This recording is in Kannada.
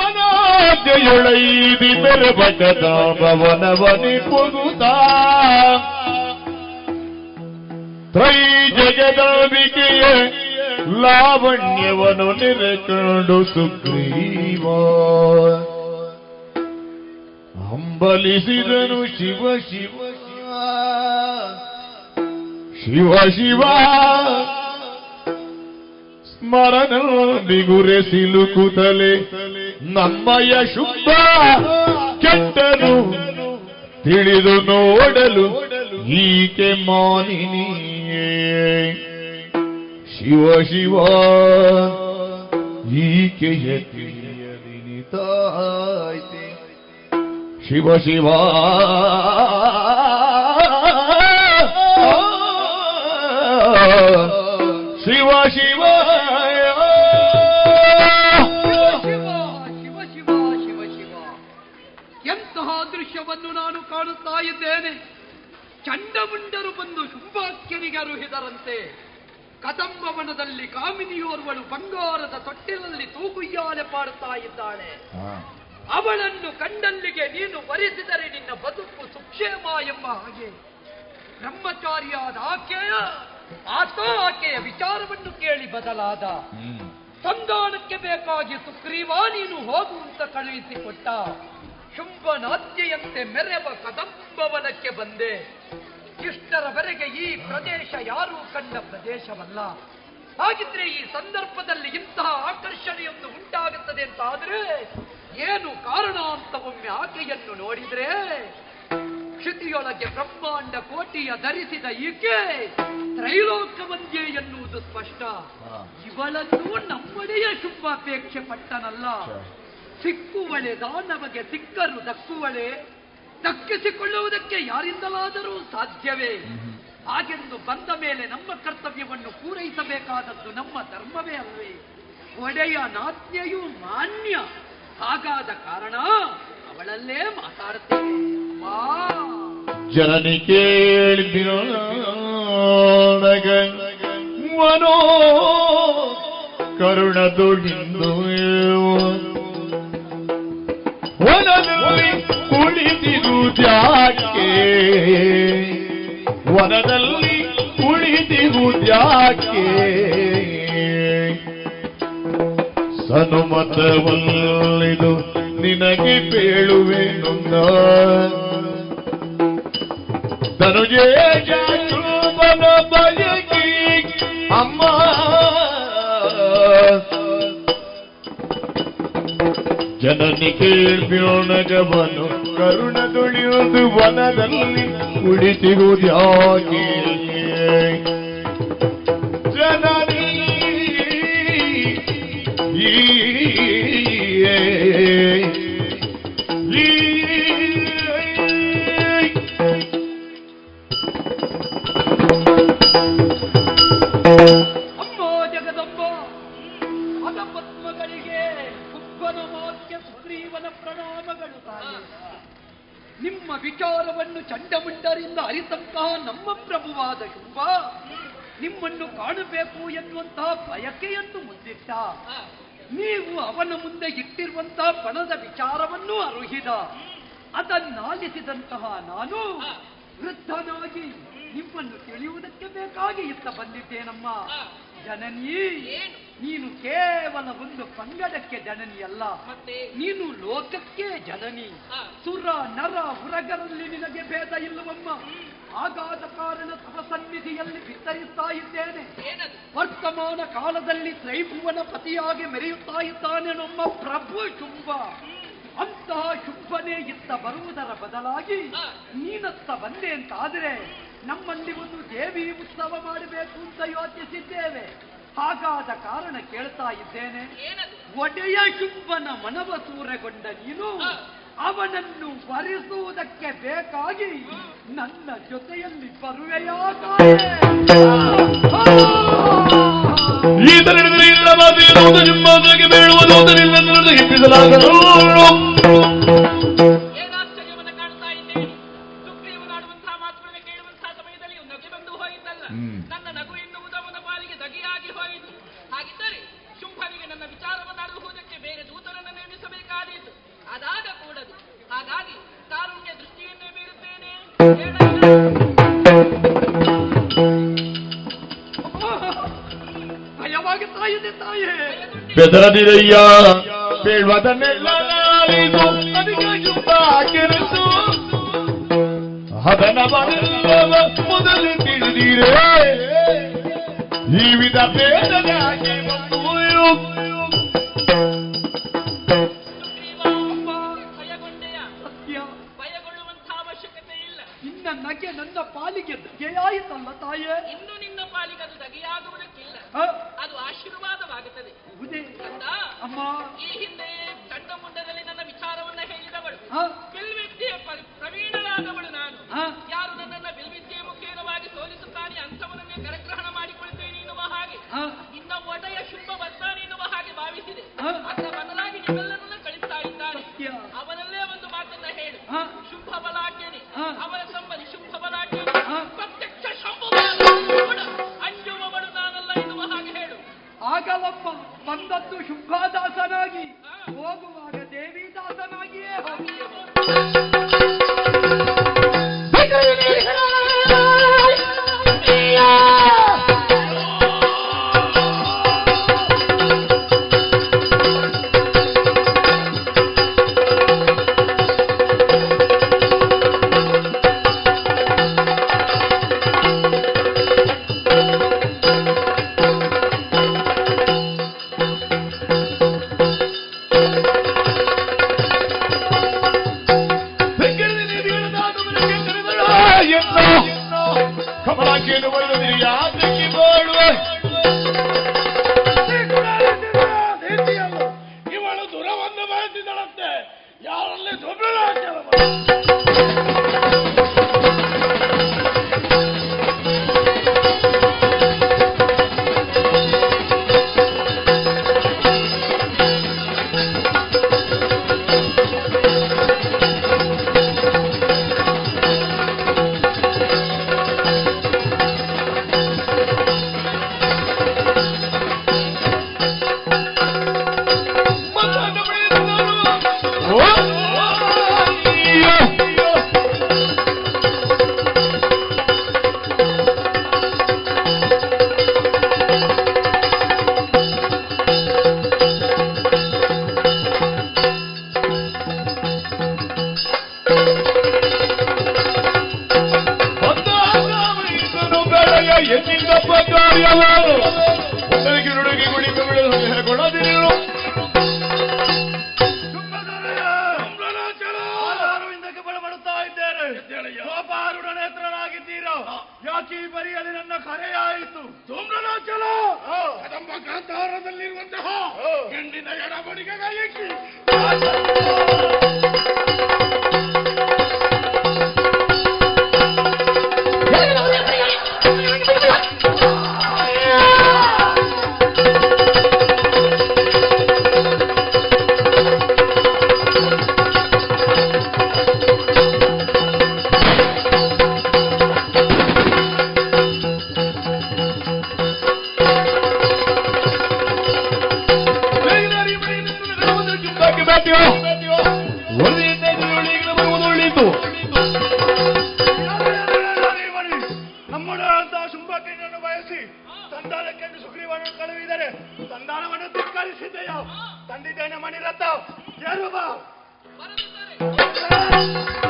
ಶುಂಭನಾದ್ಯೊಳೈದಿ ಮೆರಬಟದ ಭವನವನಿ ಪುಗುತ ತ್ರೈ ಜಗದಾಂಬಿಕೆಯ ಲಾವಣ್ಯವನ್ನು ನೆರೆಕೊಂಡು ಸುಗ್ರೀವ ಹಂಬಲಿಸಿದನು ಶಿವ ಶಿವ ಶಿವ ಶಿವ ಸ್ಮರಣ ಬಿಗುರೆ ಸಿಲುಕುತ್ತಲೆ ನಮ್ಮಯ ಶುಭ ಕೆಟ್ಟನು ತಿಳಿದು ನೋಡಲು ಈಕೆ ಮಾನಿನಿಯೇ ಶಿವ ಶಿವ ಈಕೆಯ ತಿಳಿಯಲಿನಿತಾಯ್ತೆ ಶಿವ ಶಿವ ಶಿವ ಶಿವ ಎಂತಹ ದೃಶ್ಯವನ್ನು ನಾನು ಕಾಣುತ್ತಾ ಇದ್ದೇನೆ. ಚಂಡಮುಂಡರು ಬಂದು ಶುಂಭಾಖ್ಯರಿಗೆ ಅರುಹಿದರಂತೆ. ಕದಂಬವನದಲ್ಲಿ ಕಾಮಿನಿಯೋರ್ವಳು ಬಂಗಾರದ ತೊಟ್ಟಿಲಲ್ಲಿ ತೂಗುಯ್ಯಾಲೆ ಪಾಡುತ್ತಾ ಇದ್ದಾಳೆ. ಅವಳನ್ನು ಕಂಡಲ್ಲಿಗೆ ನೀನು ವರಿಸಿದರೆ ನಿನ್ನ ಬದುಕು ಸುಕ್ಷೇಮ ಎಂಬ ಹಾಗೆ ಬ್ರಹ್ಮಚಾರಿಯಾದ ಆಕೆಯ ವಿಚಾರವನ್ನು ಕೇಳಿ ಬದಲಾದ. ಸಂಧಾನಕ್ಕೆ ಬೇಕಾಗಿ ಸುಗ್ರೀವ ನೀನು ಹೋಗುವಂತ ಕಳುಹಿಸಿಕೊಟ್ಟ. ಶುಂಭನಾದ್ಯೆಯಂತೆ ಮೆರೆವ ಕದಂಬವನಕ್ಕೆ ಬಂದೆ. ಇಷ್ಟರವರೆಗೆ ಈ ಪ್ರದೇಶ ಯಾರೂ ಕಂಡ ಪ್ರದೇಶವಲ್ಲ. ಹಾಗಿದ್ರೆ ಈ ಸಂದರ್ಭದಲ್ಲಿ ಇಂತಹ ಆಕರ್ಷಣೆಯೊಂದು ಉಂಟಾಗುತ್ತದೆ ಅಂತ ಆದ್ರೆ ಏನು ಕಾರಣ ಅಂತ ಒಮ್ಮೆ ಆಕೆಯನ್ನು ನೋಡಿದ್ರೆ, ಕ್ಷಿತಿಯೊಳಗೆ ಬ್ರಹ್ಮಾಂಡ ಕೋಟಿಯ ಧರಿಸಿದ ಈಕೆ ತ್ರೈಲೋಕವಂದ್ಯೆ ಎನ್ನುವುದು ಸ್ಪಷ್ಟ. ಇವಳನ್ನು ನಮ್ಮಡೆಯ ಶುಭಾಪೇಕ್ಷೆ ಪಟ್ಟನಲ್ಲ. ಸಿಕ್ಕುವಳೆ ದಾನವಗೆ ಸಿಕ್ಕರು ದಕ್ಕುವಳೆ, ದಕ್ಕಿಸಿಕೊಳ್ಳುವುದಕ್ಕೆ ಯಾರಿಂದಲಾದರೂ ಸಾಧ್ಯವೇ? ಹಾಗೆಂದು ಬಂದ ಮೇಲೆ ನಮ್ಮ ಕರ್ತವ್ಯವನ್ನು ಪೂರೈಸಬೇಕಾದದ್ದು ನಮ್ಮ ಧರ್ಮವೇ ಅಲ್ವೇ? ಒಡೆಯ ನಾತ್ಯೆಯು ಮಾನ್ಯ. ಹಾಗಾದ ಕಾರಣ ಅವಳಲ್ಲೇ ಮಾತಾಡುತ್ತೇವೆ. ಜನನಿ ಕೇಳಿದಿರ ಮನೋ ಕರುಣದೊಳಿಂದು ವನದಲ್ಲಿ ಕುಳಿತಿರುವುದ್ಯಾಕೆ, ವನದಲ್ಲಿ ಕುಳಿತಿರುವುದ್ಯಾಕೆ, ಸನುಮತವಲ್ಲಿದು ನಿನಗೆ ಬೇಳುವೆನುಂದ ಧನುಜೇಜನ ಬಯಗಿ ಅಮ್ಮ ಜನನಿ ಕೇಳ್ಬಿಯೋಣಗವನು ಕರುಣದೊಳಿಯುವುದು ವನದಲ್ಲಿ ಕುಳಿತಿರುವುದ್ಯಾಕೆ, ಜನನಿ ಅಮ್ಮ ಜಗದಂಬ, ಪದಪದ್ಮಗಳಿಗೆ ಕುಬ್ಬನ ಮಾತ್ಯ ಸುಗ್ರೀವನ ಪ್ರಣಾಮಗಳು. ನಿಮ್ಮ ವಿಚಾರವನ್ನು ಚಂಡಮುಂಡರಿಂದ ಅರಿತಂತಹ ನಮ್ಮ ಪ್ರಭುವಾದ ಶುಂಭ ನಿಮ್ಮನ್ನು ಕಾಣಬೇಕು ಎನ್ನುವಂತಹ ಬಯಕೆಯನ್ನು ಮುಂದಿಟ್ಟ. ನೀವು ಅವನ ಮುಂದೆ ಇಟ್ಟಿರುವಂತಹ ಪಣದ ವಿಚಾರವನ್ನು ಅರುಹಿದ. ಅದನ್ನಾಲಿಸಿದಂತಹ ನಾನು ವೃದ್ಧನಾಗಿ ನಿಮ್ಮನ್ನು ತಿಳಿಯುವುದಕ್ಕೆ ಬೇಕಾಗಿ ಇತ್ತ ಬಂದಿದ್ದೇನಮ್ಮ. ಜನನಿ, ನೀನು ಕೇವಲ ಒಂದು ಪಂಗಡಕ್ಕೆ ಜನನಿಯಲ್ಲ, ನೀನು ಲೋಕಕ್ಕೆ ಜನನಿ. ಸುರ ನರ ಉರಗರಲ್ಲಿ ನಿನಗೆ ಭೇದ ಇಲ್ಲವಮ್ಮ. ಹಾಗಾದ ಕಾರಣ ತವ ಸನ್ನಿಧಿಯಲ್ಲಿ ಬಿತ್ತರಿಸ್ತಾ ಇದ್ದೇನೆ. ವರ್ತಮಾನ ಕಾಲದಲ್ಲಿ ತ್ರೈಭುವನ ಪತಿಯಾಗಿ ಮೆರೆಯುತ್ತಾ ಇದ್ದಾನೆ ನಮ್ಮ ಪ್ರಭು ಶುಂಭ. ಅಂತಹ ಶುಂಭನೇ ಇತ್ತ ಬರುವುದರ ಬದಲಾಗಿ ನೀನತ್ತ ಬಂದೆ ಅಂತಾದರೆ ನಮ್ಮಲ್ಲಿ ಒಂದು ದೇವಿ ಉತ್ಸವ ಮಾಡಬೇಕು ಅಂತ ಯೋಚಿಸಿದ್ದೇವೆ. ಹಾಗಾದ ಕಾರಣ ಕೇಳ್ತಾ ಇದ್ದೇನೆ, ಒಡೆಯ ಶುಂಭನ ಮನವ ಸೂರೆಗೊಂಡ ನೀನು ಅವನನ್ನು ವರಿಸುವುದಕ್ಕೆ ಬೇಕಾಗಿ ನನ್ನ ಜೊತೆಯಲ್ಲಿ ಬರುವೆಯಾಗ ಏನಾಶ್ಚರ್ಯವನ್ನು ಕಾಣ್ತಾ ಇದ್ದೇನೆ. ಸುಗ್ರೀವನಾಡುವಂತಹ ಮಾತುಗಳನ್ನು ಕೇಳುವಂತಹ ಸಮಯದಲ್ಲಿ ನಗೆ ಬಂದು ಹೋಯಿತಲ್ಲ, ನನ್ನ ನಗು ಎನ್ನುವುದು ಅವನ ಪಾಲಿಗೆ ದಗೆಯಾಗಿ ಹೋಯಿತು. ಹಾಗಿದ್ದರೆ ಶುಂಭನಿಗೆ ನನ್ನ ವಿಚಾರವನ್ನು ಅಡುವುದಕ್ಕೆ ಬೇರೆ ದೂತರನ್ನು ನೇಮಿಸಬೇಕಾ ಭಯವಾಗುತ್ತಾ ಇದೆ ತಾಯೇ. ಬೆದರದಿರಯ್ಯ ಬೇಡ್ವದನ್ನೆಲ್ಲ ನಾಳಿದು ನನಗೆ ಶುಭ ಕೆರೆಸು ಅದನ ಬರೆಲ್ಲವ ಮೊದಲು ತಿಳಿದಿರೇ ಈ ವಿಧ ಬೇಡನಾಗಿ ಭಯಗೊಂಡೆಯ? ಸತ್ಯ. ಭಯಗೊಳ್ಳುವಂತಹ ಅವಶ್ಯಕತೆ ಇಲ್ಲ. ನಿನ್ನ ನಗೆ ನನ್ನ ಪಾಲಿಗೆ ದಗೆಯಾಯಿತಲ್ಲ ತಾಯೇ. ಇನ್ನು ನಿನ್ನ ಪಾಲಿಗೆ ಅದು ದಗೆಯಾಗುವುದಕ್ಕಿಲ್ಲ, ಹ? ಅದು ಆಶೀರ್ವಾದವಾಗುತ್ತದೆ. ಹೌದೇ ಕಂದ, ಅಮ್ಮ. ಈ ಹಿಂದೆ ಕಂಡ ಮುಂಡದಲ್ಲಿ ನನ್ನ ವಿಚಾರವನ್ನ ಹೇಳಿದವಳು, ಹ? ಬಿಲ್ವಿದ್ಯೆ ಪ್ರವೀಣರಾದವಳು ನಾನು. ಹ? ಯಾರು ನನ್ನನ್ನ ಬಿಲ್ವಿದ್ಯೆ ಮುಖೇನವಾಗಿ ಸೋಲಿಸುತ್ತಾನೆ ಅಂಥವನನ್ನೇ ಕರಗ್ರಹಣ ಮಾಡಿಕೊಳ್ತೇನೆ ಎನ್ನುವ ಹಾಗೆ, ಹ? ನಿನ್ನ ಒಡೆಯ ಶುಭ ಬರ್ತಾನೆ ಎನ್ನುವ ಹಾಗೆ ಭಾವಿಸಿದೆ. ಹ? ಅದರ ಬದಲಾಗಿ ನಿಮ್ಮೆಲ್ಲರನ್ನ ಕಳಿಸ್ತಾ ಇದ್ದಾನೆ. ಸತ್ಯ. ಅವನಲ್ಲೇ ಒಂದು ಮಾತನ್ನ ಹೇಳು, ಹ? ಶುಭ ಬಲಾಢ್ಯನೆ, ಹ? ಅವನ ಸಂಬಂಧಿ ಶುಭ ಬಲಾಢ್ಯನೆ, ಹ? ಪ್ರತ್ಯಕ್ಷ ಶಂಭು ಅಂಜುವವಳು ನಾನಲ್ಲ ಎನ್ನುವ ಹಾಗೆ ಹೇಳು. ಆಗಲಪ್ಪ ಬಂದದ್ದು ಶುಭದಾಸನಾಗಿ, ಹೋಗುವಾಗ ದೇವಿದಾಸನಾಗಿಯೇ ಹೋಗಿ. ಕಮಲಾಕಿಯನ್ನು ಬರೆದಿರಿ ಯಾತಕ್ಕೆ ಮಾಡುವ ಇವಳು ದುರವನ್ನು ಬಯಸಿದಳಂತೆ. ಯಾರಲ್ಲಿ ದುರ್ಬಲ ನುಡುಗಿ ಗುಡಿಗೆ ಬಿಡಲು ಕೊಡದಿರು ಹಿಂದಕ್ಕೆ ಬಡಬಡುತ್ತಾ ಇದ್ದೇನೆ. ಗೋಪಾರುಡ ನೇತ್ರನಾಗಿದ್ದೀರಾ, ಯಾಕೆ ಈ ಬರಿಯಲ್ಲಿ ನನ್ನ ಕರೆಯಾಯಿತು? ಧೂಮ್ರನಾಚಲ ಕದಂಬ ಕಾಂತಾರದಲ್ಲಿರುವಂತಹ ಹೆಣ್ಣಿನ ಎಡಬಡಿಗೆ ಕೈಯಿಕ್ಕಿ ನಮ್ಮಂತಹ ಶುಂಭಕಿನನ್ನು ಬಯಸಿ ಸಂಧಾನಕ್ಕೆಂದು ಸುಗ್ರೀವನನ್ನು ಕಳುಹಿದರೆ ಸಂಧಾನವನ್ನು ಧಿಕ್ಕರಿಸಿದೆಯೋ? ತಂದಿದ್ದೇನೆ ಮಣಿರಥ, ಯಾರು ಬಾ. ಬರದಿದ್ದರೆ